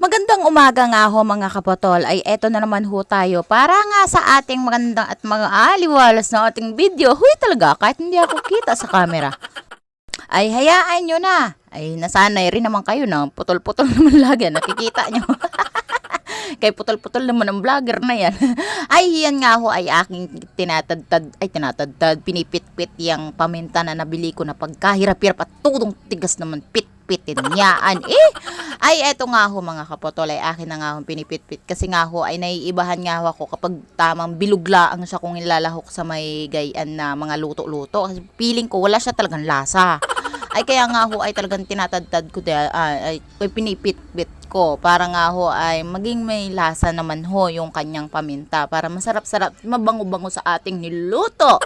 Magandang umaga nga ho mga kapatol, ay eto na naman ho tayo para nga sa ating magandang at mga aliwalas na ating video. Huy talaga, kahit hindi ako kita sa camera. Ay hayaan nyo na, ay nasanay rin naman kayo na putol-putol naman lagi, nakikita nyo. Kay putol-putol naman ang vlogger na yan. Ay yan nga ho ay aking tinatadtad, pinipit-pit yung paminta na nabili ko na pagkahirap-hirap at tudong tigas naman pit-pitin niyaan. Ay eto nga ho mga kapotol, ay akin na nga ho pinipit-pit kasi nga ho ay naiibahan nga ho ako kapag tamang biluglaang siya kung ilalahok sa may gayan na mga luto-luto. Kasi feeling ko wala siya talagang lasa. Ay kaya nga ho ay talagang tinatadtad ko ay pinipit-pit ko para nga ho ay maging may lasa naman ho yung kanyang paminta para masarap-sarap, mabango-bango sa ating niluto.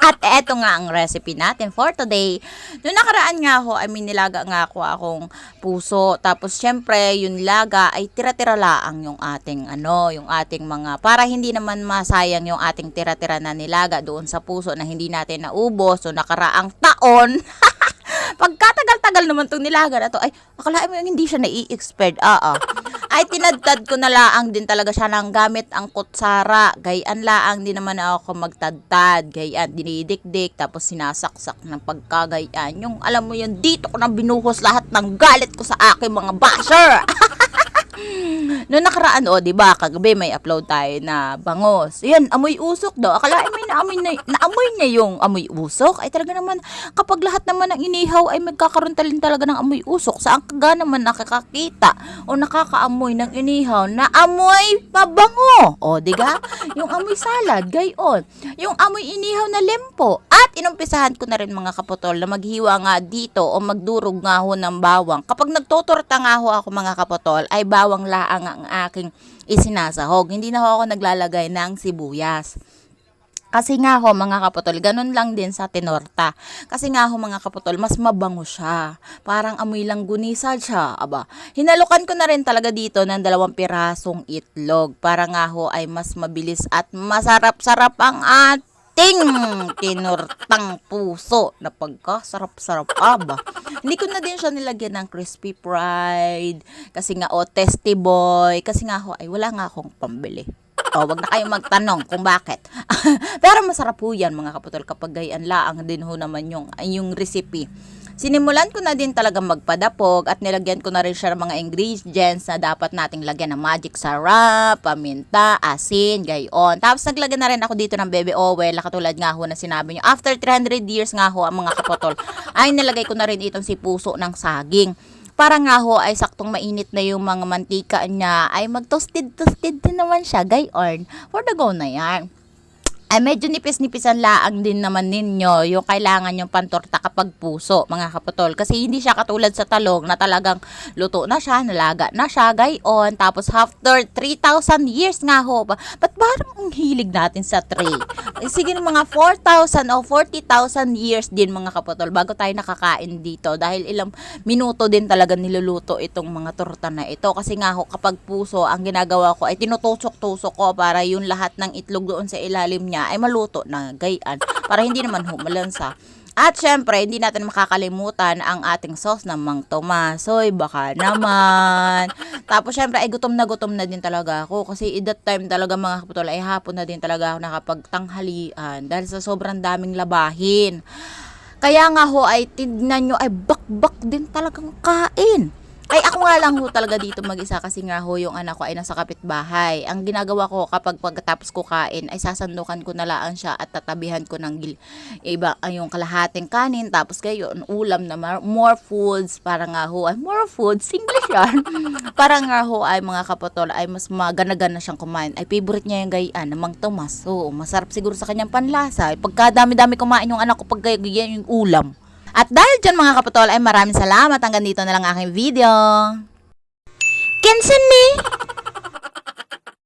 At eto nga ang recipe natin for today. Noong nakaraan nga ho ay minilaga nga ako akong puso. Tapos syempre yung laga ay tira-tira laang yung ating yung ating mga, para hindi naman masayang yung ating tira-tira na nilaga doon sa puso na hindi natin naubos. So nakaraang taon pagkatagal-tagal naman itong nilaga na to, ay akalain mo yung hindi siya nai-expired. Ay tinadtad ko na laang din talaga siya ng gamit ang kutsara. Gayaan laang din naman ako magtadtad. Gayaan, dinidikdik, tapos sinasaksak ng pagkagayaan. Yung alam mo yun, dito ko na binuhos lahat ng galit ko sa aking mga basher. Noong nakaraan, di ba, kagabi may upload tayo na bangos. Yan, amoy usok daw. Akalain mo naamoy niya yung amoy usok. Ay talaga naman, kapag lahat naman ng inihaw ay magkakaroon talaga ng amoy usok. Saan ka naman nakakakita o nakakaamoy ng inihaw na amoy mabango? O, diga? Yung amoy salad, gayon. Yung amoy inihaw na lempo. At inumpisahan ko na rin mga kapotol na maghiwa nga dito o magdurog nga ho ng bawang. Kapag nagtotorta nga ho ako mga kapotol, ay bawang laang ang aking isinasahog. Hindi na ho ako naglalagay ng sibuyas. Kasi nga ho mga kapotol, ganun lang din sa tinorta. Kasi nga ho mga kapotol, mas mabango siya. Parang amoy lang gunisa siya. Aba, hinalukan ko na rin talaga dito ng 2 pirasong itlog. Para nga ho ay mas mabilis at masarap-sarap ang ating tinortang puso na pagkasarap-sarap. Aba, hindi ko na din siya nilagyan ng crispy fried. Kasi nga testy boy. Kasi nga ho ay wala nga akong pambili. Wag na kayong magtanong kung bakit. Pero masarap po yan mga kaputol kapag gayaan laang din ho naman yung recipe. Sinimulan ko na din talaga magpadapog at nilagyan ko na rin siya ng mga ingredients na dapat nating lagyan ng magic sarap, paminta, asin, gayon. Tapos naglagyan na rin ako dito ng baby oil, katulad nga ho na sinabi nyo. After 300 years nga ho ang mga kaputol, ay nilagay ko na rin itong si puso ng saging. Para nga ho ay saktong mainit na yung mga mantika niya ay mag-toasted din naman siya, gayon. For the go na yan. Ay medyo nipis-nipisan laang din naman ninyo yung kailangan yung pantorta kapag puso, mga kaputol. Kasi hindi siya katulad sa talong na talagang luto na siya, nalaga na siya, gayon. Tapos after 3,000 years nga ho, ba't parang ang hilig natin sa 3? Sige mga 4,000 o 40,000 years din mga kaputol bago tayo nakakain dito. Dahil ilang minuto din talaga niluluto itong mga torta na ito. Kasi nga ho, kapag puso, ang ginagawa ko ay tinutusok-tusok ko para yung lahat ng itlog doon sa ilalim niya ay maluto na gayaan para hindi naman humalansa. At syempre, hindi natin makakalimutan ang ating sauce ng Mang Tomasoy, baka naman. Tapos syempre, ay gutom na din talaga ako kasi at that time talaga mga kaputol ay hapon na din talaga ako nakapagtanghalian dahil sa sobrang daming labahin. Kaya nga ho ay tignan nyo ay bakbak din talagang kain. Ay ako nga lang ho talaga dito mag-isa kasi nga ho yung anak ko ay nasa kapitbahay. Ang ginagawa ko kapag pagkatapos ko kain ay sasandukan ko na laan siya at tatabihan ko ng iba yung kalahating kanin tapos gayon ulam na more foods para nga ho ay more foods, English yan. Para nga ho ay mga kapotol ay mas magana-gana siyang kumain. Ay favorite niya yung gayaan na Mang Tomas. So masarap siguro sa kanyang panlasa. Pagka dami-dami kumain yung anak ko pag ganyan yung ulam. At dahil dyan mga kapatol ay maraming salamat. Hanggang dito na lang aking video. Kensan ni!